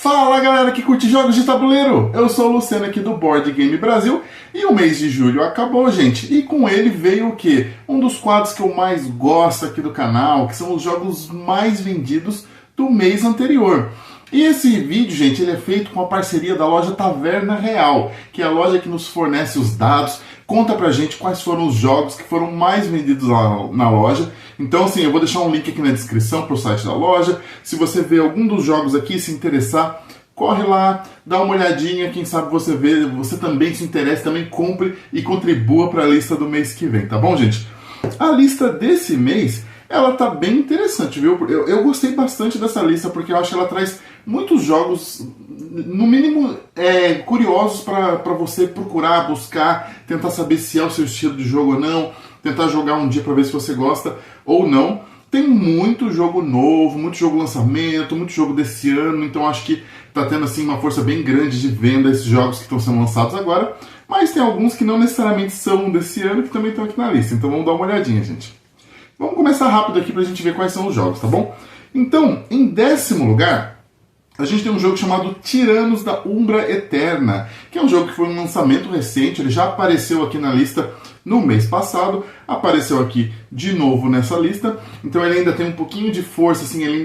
Fala galera que curte jogos de tabuleiro, eu sou o Luciano aqui do Board Game Brasil e o mês de julho acabou, gente, e com ele veio o que? Um dos quadros que eu mais gosto aqui do canal, que são os jogos mais vendidos do mês anterior. E esse vídeo, gente, ele é feito com a parceria da loja Taverna Real, que é a loja que nos fornece os dados, conta pra gente quais foram os jogos que foram mais vendidos lá na loja. Então, assim, eu vou deixar um link aqui na descrição pro site da loja. Se você ver algum dos jogos aqui e se interessar, corre lá, dá uma olhadinha, quem sabe você vê, você também se interessa, também compre e contribua para a lista do mês que vem, tá bom, gente? A lista desse mês, ela tá bem interessante, viu? Eu gostei bastante dessa lista, porque eu acho que ela traz muitos jogos, no mínimo, curiosos para você procurar, buscar, tentar saber se é o seu estilo de jogo ou não, tentar jogar um dia para ver se você gosta ou não. Tem muito jogo novo, muito jogo lançamento, muito jogo desse ano, então acho que tá tendo assim uma força bem grande de venda esses jogos que estão sendo lançados agora, mas tem alguns que não necessariamente são desse ano que também estão aqui na lista, então vamos dar uma olhadinha, gente. Vamos começar rápido aqui pra gente ver quais são os jogos, tá bom? Então, em 10º lugar, a gente tem um jogo chamado Tiranos da Umbra Eterna, que é um jogo que foi um lançamento recente, ele já apareceu aqui na lista no mês passado, apareceu aqui de novo nessa lista, então ele ainda tem um pouquinho de força, assim, ele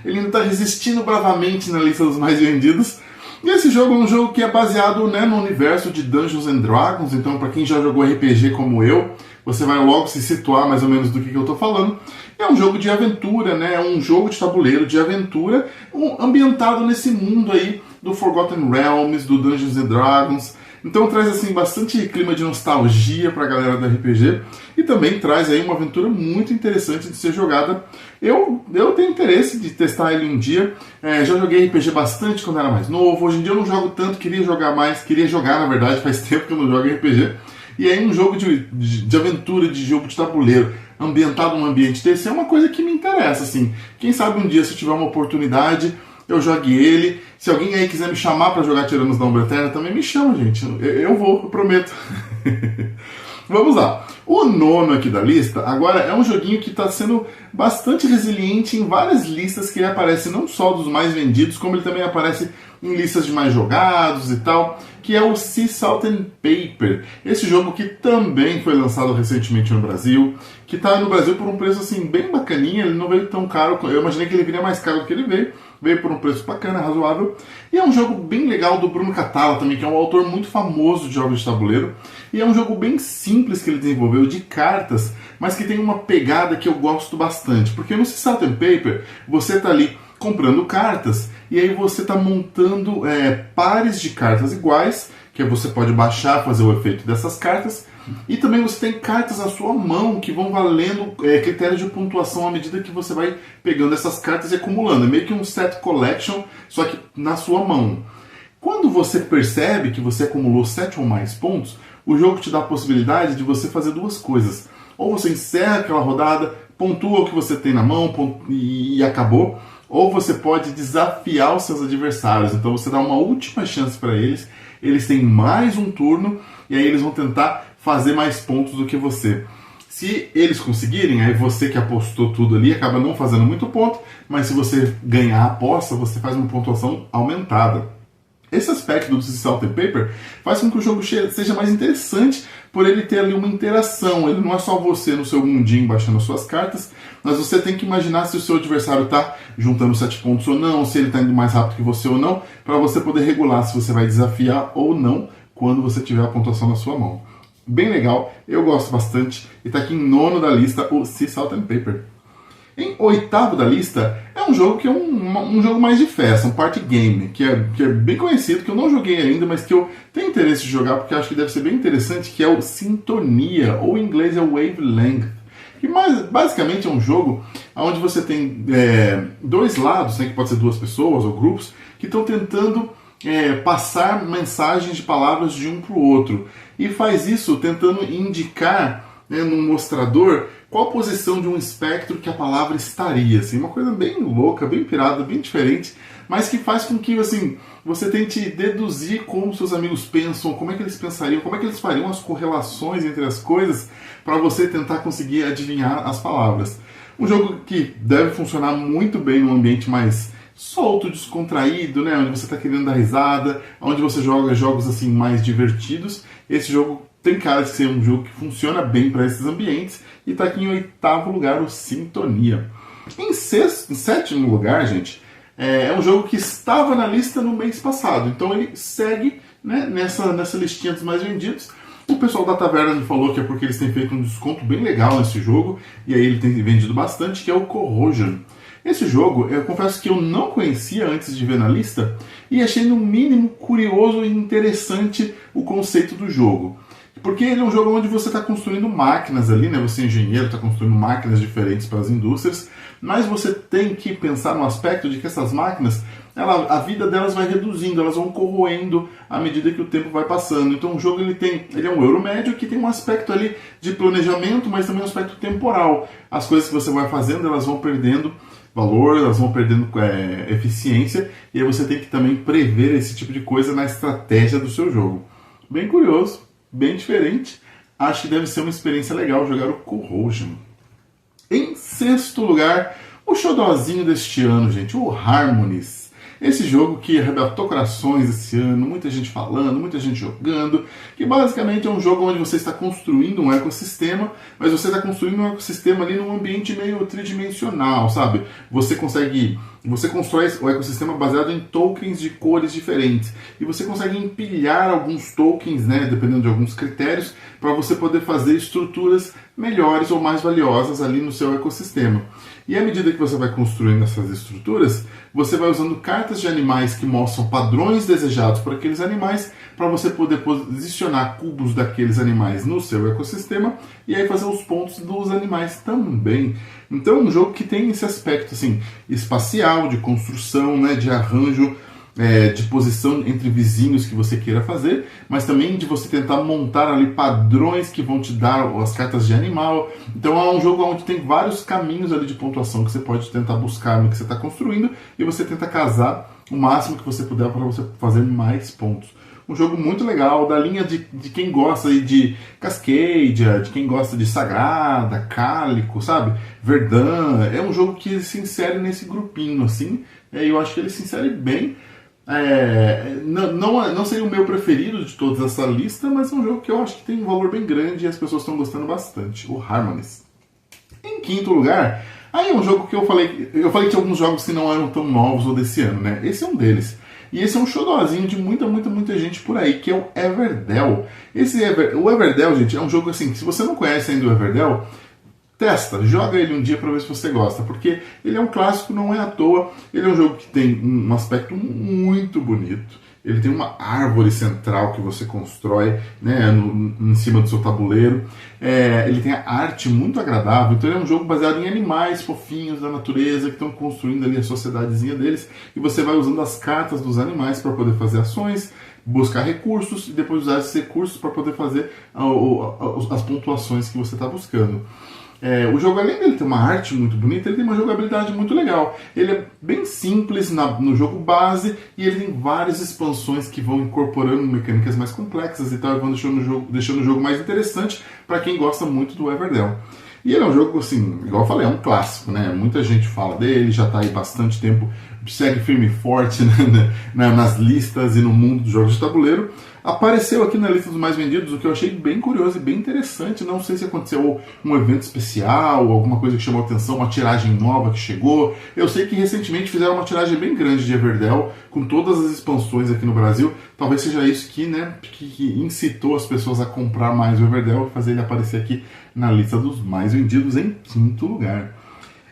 ainda tá resistindo bravamente na lista dos mais vendidos. E esse jogo é um jogo que é baseado, né, no universo de Dungeons and Dragons, então para quem já jogou RPG como eu, você vai logo se situar mais ou menos do que eu estou falando. É um jogo de aventura, né? É um jogo de tabuleiro de aventura ambientado nesse mundo aí do Forgotten Realms, do Dungeons and Dragons. Então traz assim bastante clima de nostalgia para a galera do RPG e também traz aí uma aventura muito interessante de ser jogada. Eu tenho interesse de testar ele um dia. Já joguei RPG bastante quando era mais novo. Hoje em dia eu não jogo tanto, queria jogar na verdade, faz tempo que eu não jogo RPG. E aí um jogo de aventura, de jogo de tabuleiro, ambientado num ambiente desse, é uma coisa que me interessa, assim. Quem sabe um dia, se eu tiver uma oportunidade, eu jogue ele. Se alguém aí quiser me chamar para jogar Tiranos da Umbra Eterna, também me chama, gente. Eu vou, eu prometo. Vamos lá. O nono aqui da lista, agora é um joguinho que está sendo bastante resiliente em várias listas que ele aparece não só dos mais vendidos, como ele também aparece em listas de mais jogados e tal, que é o Sea Salt and Paper. Esse jogo que também foi lançado recentemente no Brasil, que está no Brasil por um preço assim bem bacaninha, ele não veio tão caro, eu imaginei que ele viria mais caro do que ele veio por um preço bacana, razoável, e é um jogo bem legal do Bruno Cathala também, que é um autor muito famoso de jogos de tabuleiro, e é um jogo bem simples que ele desenvolveu, de cartas, mas que tem uma pegada que eu gosto bastante, porque no Sea Salt and Paper você está ali comprando cartas, e aí você está montando pares de cartas iguais, que você pode baixar, fazer o efeito dessas cartas, e também você tem cartas à sua mão que vão valendo critérios de pontuação à medida que você vai pegando essas cartas e acumulando. É meio que um set collection, só que na sua mão. Quando você percebe que você acumulou 7 ou mais pontos, o jogo te dá a possibilidade de você fazer duas coisas. Ou você encerra aquela rodada, pontua o que você tem na mão e acabou. Ou você pode desafiar os seus adversários. Então você dá uma última chance para eles. Eles têm mais um turno e aí eles vão tentar fazer mais pontos do que você. Se eles conseguirem, aí você que apostou tudo ali acaba não fazendo muito ponto, mas se você ganhar a aposta, você faz uma pontuação aumentada. Esse aspecto do Sea Salt and Paper faz com que o jogo seja mais interessante por ele ter ali uma interação. Ele não é só você no seu mundinho baixando as suas cartas, mas você tem que imaginar se o seu adversário está juntando 7 pontos ou não, se ele está indo mais rápido que você ou não, para você poder regular se você vai desafiar ou não quando você tiver a pontuação na sua mão. Bem legal, eu gosto bastante, e está aqui em nono da lista o Sea Salt and Paper. Em 8º da lista é um jogo que é um jogo mais de festa, um party game, que é bem conhecido, que eu não joguei ainda, mas que eu tenho interesse de jogar porque eu acho que deve ser bem interessante, que é o Sintonia, ou em inglês é o Wavelength. Que basicamente é um jogo onde você tem dois lados, né, que pode ser duas pessoas ou grupos, que estão tentando passar mensagens de palavras de um para o outro. E faz isso tentando indicar, né, num mostrador qual posição de um espectro que a palavra estaria. Assim, uma coisa bem louca, bem pirada, bem diferente, mas que faz com que assim, você tente deduzir como seus amigos pensam, como é que eles pensariam, como é que eles fariam as correlações entre as coisas para você tentar conseguir adivinhar as palavras. Um jogo que deve funcionar muito bem num ambiente mais solto, descontraído, né? Onde você está querendo dar risada, onde você joga jogos assim mais divertidos. Esse jogo tem cara de ser um jogo que funciona bem para esses ambientes e está aqui em 8º lugar, o Sintonia. Em sétimo lugar, gente, é um jogo que estava na lista no mês passado, então ele segue, né, nessa listinha dos mais vendidos. O pessoal da Taverna me falou que é porque eles têm feito um desconto bem legal nesse jogo, e aí ele tem vendido bastante, que é o Corrosion. Esse jogo, eu confesso que eu não conhecia antes de ver na lista, e achei no mínimo curioso e interessante o conceito do jogo. Porque ele é um jogo onde você está construindo máquinas ali, né? Você é engenheiro, está construindo máquinas diferentes para as indústrias, mas você tem que pensar no aspecto de que essas máquinas, a vida delas vai reduzindo, elas vão corroendo à medida que o tempo vai passando. Então o jogo ele é um euro médio que tem um aspecto ali de planejamento, mas também um aspecto temporal. As coisas que você vai fazendo, elas vão perdendo valor, elas vão perdendo eficiência, e aí você tem que também prever esse tipo de coisa na estratégia do seu jogo. Bem curioso, bem diferente. Acho que deve ser uma experiência legal jogar o Corrosion. Em sexto lugar, o xodózinho deste ano, gente, o Harmonies. Esse jogo que arrebatou corações esse ano, muita gente falando, muita gente jogando, que basicamente é um jogo onde você está construindo um ecossistema, mas você está construindo um ecossistema ali num ambiente meio tridimensional, sabe? Você constrói o ecossistema baseado em tokens de cores diferentes, e você consegue empilhar alguns tokens, né, dependendo de alguns critérios, para você poder fazer estruturas melhores ou mais valiosas ali no seu ecossistema. E à medida que você vai construindo essas estruturas, você vai usando cartas de animais que mostram padrões desejados por aqueles animais, para você poder posicionar cubos daqueles animais no seu ecossistema e aí fazer os pontos dos animais também. Então é um jogo que tem esse aspecto assim, espacial, de construção, né, de arranjo, de posição entre vizinhos que você queira fazer, mas também de você tentar montar ali padrões que vão te dar as cartas de animal. Então é um jogo onde tem vários caminhos ali de pontuação que você pode tentar buscar no que você está construindo, e você tenta casar o máximo que você puder para você fazer mais pontos. Um jogo muito legal, da linha de quem gosta de Cascadia, de quem gosta de Sagrada, Cálico, sabe? Verdun. É um jogo que se insere nesse grupinho, assim. Eu acho que ele se insere bem. Não seria o meu preferido de toda essa lista, mas é um jogo que eu acho que tem um valor bem grande e as pessoas estão gostando bastante. O Harmonies. Em quinto lugar, aí é um jogo que eu falei que tinha alguns jogos que não eram tão novos ou desse ano, né? Esse é um deles. E esse é um xodózinho de muita gente por aí, que é o Everdell. O Everdell, gente, é um jogo assim, que se você não conhece ainda o Everdell, testa, joga ele um dia para ver se você gosta, porque ele é um clássico, não é à toa. Ele é um jogo que tem um aspecto muito bonito. Ele tem uma árvore central que você constrói, né, em cima do seu tabuleiro. Ele tem a arte muito agradável. Então ele é um jogo baseado em animais fofinhos da natureza que estão construindo ali a sociedadezinha deles. E você vai usando as cartas dos animais para poder fazer ações, buscar recursos e depois usar esses recursos para poder fazer as pontuações que você está buscando. O jogo, além dele ter uma arte muito bonita, ele tem uma jogabilidade muito legal. Ele é bem simples no jogo base, e ele tem várias expansões que vão incorporando mecânicas mais complexas e tal, e vão deixando o jogo mais interessante para quem gosta muito do Everdell. E ele é um jogo, assim, igual eu falei, é um clássico, né? Muita gente fala dele, já está aí bastante tempo, segue firme e forte, né, nas listas e no mundo dos jogos de tabuleiro. Apareceu aqui na lista dos mais vendidos, o que eu achei bem curioso e bem interessante. Não sei se aconteceu um evento especial, alguma coisa que chamou a atenção, uma tiragem nova que chegou. Eu sei que recentemente fizeram uma tiragem bem grande de Everdell, com todas as expansões aqui no Brasil. Talvez seja isso que incitou as pessoas a comprar mais o Everdell e fazer ele aparecer aqui na lista dos mais vendidos em quinto lugar.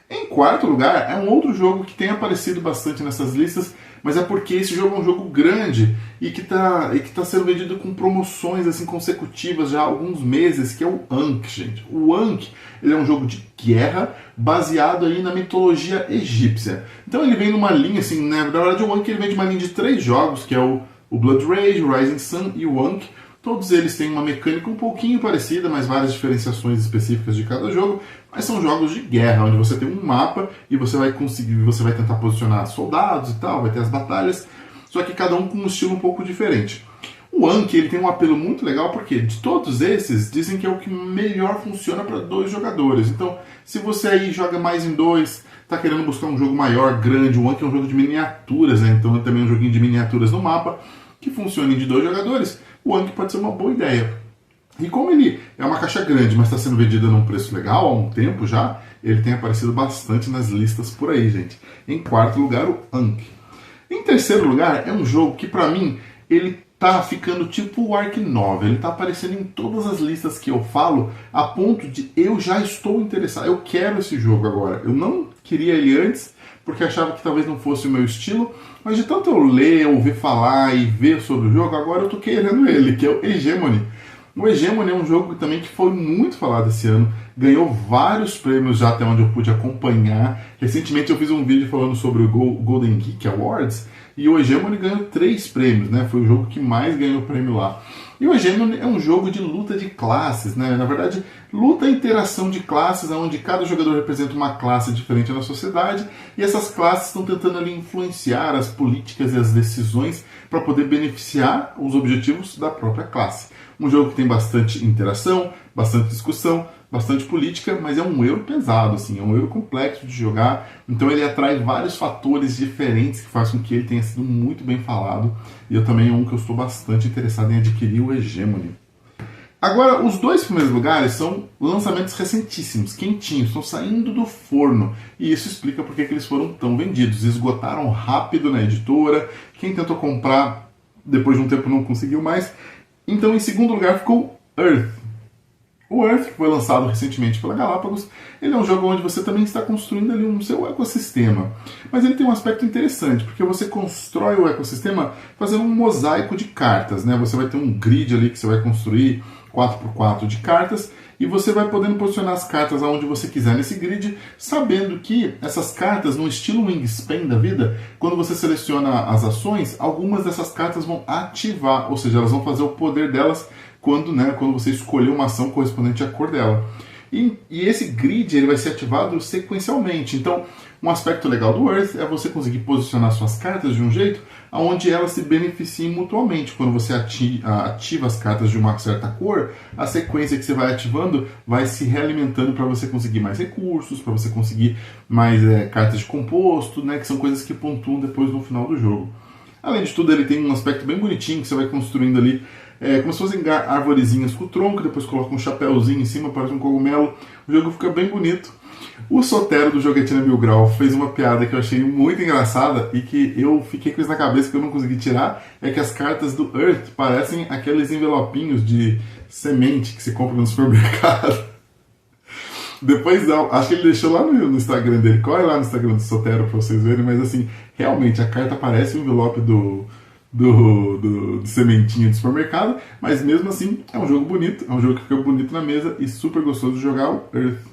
Em quarto lugar, é um outro jogo que tem aparecido bastante nessas listas, mas é porque esse jogo é um jogo grande e que tá sendo vendido com promoções assim consecutivas já há alguns meses, que é o Ankh, gente. O Ankh, ele é um jogo de guerra baseado aí na mitologia egípcia. Então ele vem numa linha assim, né? Na verdade o Ankh ele vem de uma linha de 3 jogos, que é o Blood Rage, o Rising Sun e o Ankh. Todos eles têm uma mecânica um pouquinho parecida, mas várias diferenciações específicas de cada jogo. Mas são jogos de guerra, onde você tem um mapa e você vai tentar posicionar soldados e tal, vai ter as batalhas, só que cada um com um estilo um pouco diferente. O Ankh, ele tem um apelo muito legal, porque de todos esses, dizem que é o que melhor funciona para 2 jogadores. Então, se você aí joga mais em 2, está querendo buscar um jogo maior, grande, o Anki é um jogo de miniaturas, né? Então é também um joguinho de miniaturas no mapa, que funcione de 2 jogadores, o Anki pode ser uma boa ideia. E como ele é uma caixa grande, mas está sendo vendida num preço legal há um tempo já, ele tem aparecido bastante nas listas por aí, gente. Em quarto lugar, o Anki. Em terceiro lugar, é um jogo que pra mim, ele tá ficando tipo o Ark Nova. Ele tá aparecendo em todas as listas que eu falo, a ponto de eu já estou interessado. Eu quero esse jogo agora. Eu não queria ele antes, porque achava que talvez não fosse o meu estilo, mas de tanto eu ler, ouvir falar e ver sobre o jogo, agora eu tô querendo ele, que é o Hegemony. O Hegemony é um jogo também que foi muito falado esse ano, ganhou vários prêmios já até onde eu pude acompanhar. Recentemente eu fiz um vídeo falando sobre o Golden Geek Awards, e o Hegemony ganhou 3 prêmios, né? Foi o jogo que mais ganhou prêmio lá. E o Hegemony é um jogo de luta de classes, né? Na verdade, luta e interação de classes, onde cada jogador representa uma classe diferente na sociedade, e essas classes estão tentando ali influenciar as políticas e as decisões para poder beneficiar os objetivos da própria classe. Um jogo que tem bastante interação, bastante discussão, bastante política, mas é um euro pesado, assim, é um euro complexo de jogar, então ele atrai vários fatores diferentes que fazem com que ele tenha sido muito bem falado, e eu também é um que eu estou bastante interessado em adquirir, o Hegemony. Agora, os 2 primeiros lugares são lançamentos recentíssimos, quentinhos, estão saindo do forno, e isso explica porque que eles foram tão vendidos, esgotaram rápido na editora, quem tentou comprar depois de um tempo não conseguiu mais. Então, em segundo lugar, ficou Earth. O Earth, que foi lançado recentemente pela Galápagos, ele é um jogo onde você também está construindo ali um seu ecossistema. Mas ele tem um aspecto interessante, porque você constrói o ecossistema fazendo um mosaico de cartas, né? Você vai ter um grid ali que você vai construir 4x4 de cartas, e você vai podendo posicionar as cartas aonde você quiser nesse grid, sabendo que essas cartas, no estilo Wingspan da vida, quando você seleciona as ações, algumas dessas cartas vão ativar, ou seja, elas vão fazer o poder delas quando você escolher uma ação correspondente à cor dela. E esse grid ele vai ser ativado sequencialmente. Então, um aspecto legal do Earth é você conseguir posicionar suas cartas de um jeito onde elas se beneficiem mutuamente. Quando você ativa as cartas de uma certa cor, a sequência que você vai ativando vai se realimentando para você conseguir mais recursos, para você conseguir mais cartas de composto, né, que são coisas que pontuam depois no final do jogo. Além de tudo, ele tem um aspecto bem bonitinho que você vai construindo ali, como se fossem arvorezinhas com o tronco, depois coloca um chapéuzinho em cima, parece um cogumelo. O jogo fica bem bonito. O Sotero do Jogatina Mil Grau fez uma piada que eu achei muito engraçada e que eu fiquei com isso na cabeça que eu não consegui tirar, é que as cartas do Earth parecem aqueles envelopinhos de semente que se compra no supermercado. Depois, acho que ele deixou lá no Instagram dele, corre lá no Instagram do Sotero pra vocês verem, mas assim, realmente a carta parece um envelope do sementinho de supermercado, mas mesmo assim é um jogo bonito, é um jogo que fica bonito na mesa e super gostoso de jogar, o Earth.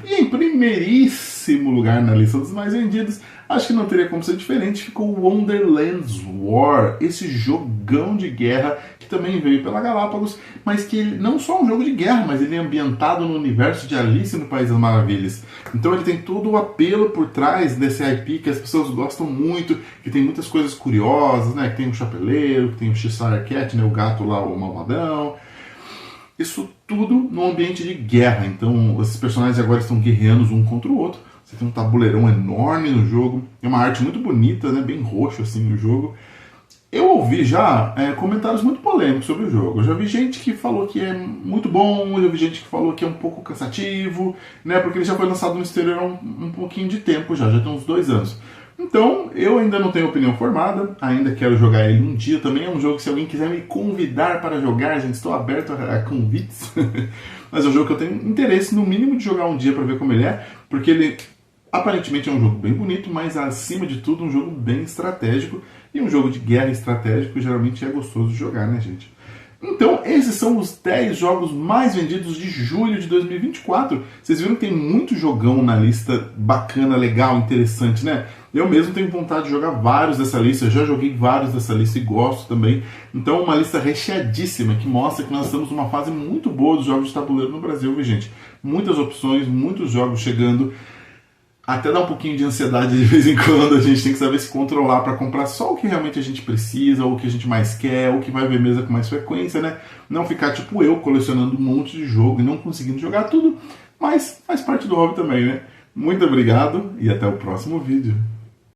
E em primeiríssimo lugar na lista dos mais vendidos, acho que não teria como ser diferente, ficou Wonderland's War, esse jogão de guerra que também veio pela Galápagos, mas que ele não só é um jogo de guerra, mas ele é ambientado no universo de Alice no País das Maravilhas. Então ele tem todo o apelo por trás desse IP que as pessoas gostam muito, que tem muitas coisas curiosas, né? Que tem o Chapeleiro, que tem o Cheshire Cat, né? O gato lá, o malvadão. Isso tudo no ambiente de guerra. Então, esses personagens agora estão guerreando um contra o outro. Você tem um tabuleirão enorme no jogo. É uma arte muito bonita, né? Bem roxo assim no jogo. Eu ouvi já comentários muito polêmicos sobre o jogo. Eu já vi gente que falou que é muito bom, eu já vi gente que falou que é um pouco cansativo, né? Porque ele já foi lançado no exterior há um pouquinho de tempo já tem uns 2 anos. Então, eu ainda não tenho opinião formada, ainda quero jogar ele um dia também. É um jogo que, se alguém quiser me convidar para jogar, gente, estou aberto a convites. Mas é um jogo que eu tenho interesse, no mínimo, de jogar um dia para ver como ele é, porque ele aparentemente é um jogo bem bonito, mas acima de tudo um jogo bem estratégico. E um jogo de guerra estratégico geralmente é gostoso de jogar, né, gente? Então, esses são os 10 jogos mais vendidos de julho de 2024. Vocês viram que tem muito jogão na lista bacana, legal, interessante, né? Eu mesmo tenho vontade de jogar vários dessa lista, já joguei vários dessa lista e gosto também. Então, uma lista recheadíssima que mostra que nós estamos numa fase muito boa dos jogos de tabuleiro no Brasil, viu, gente? Muitas opções, muitos jogos chegando. Até dá um pouquinho de ansiedade de vez em quando, a gente tem que saber se controlar para comprar só o que realmente a gente precisa, ou o que a gente mais quer, ou o que vai ver mesa com mais frequência, né? Não ficar tipo eu, colecionando um monte de jogo e não conseguindo jogar tudo, mas faz parte do hobby também, né? Muito obrigado e até o próximo vídeo.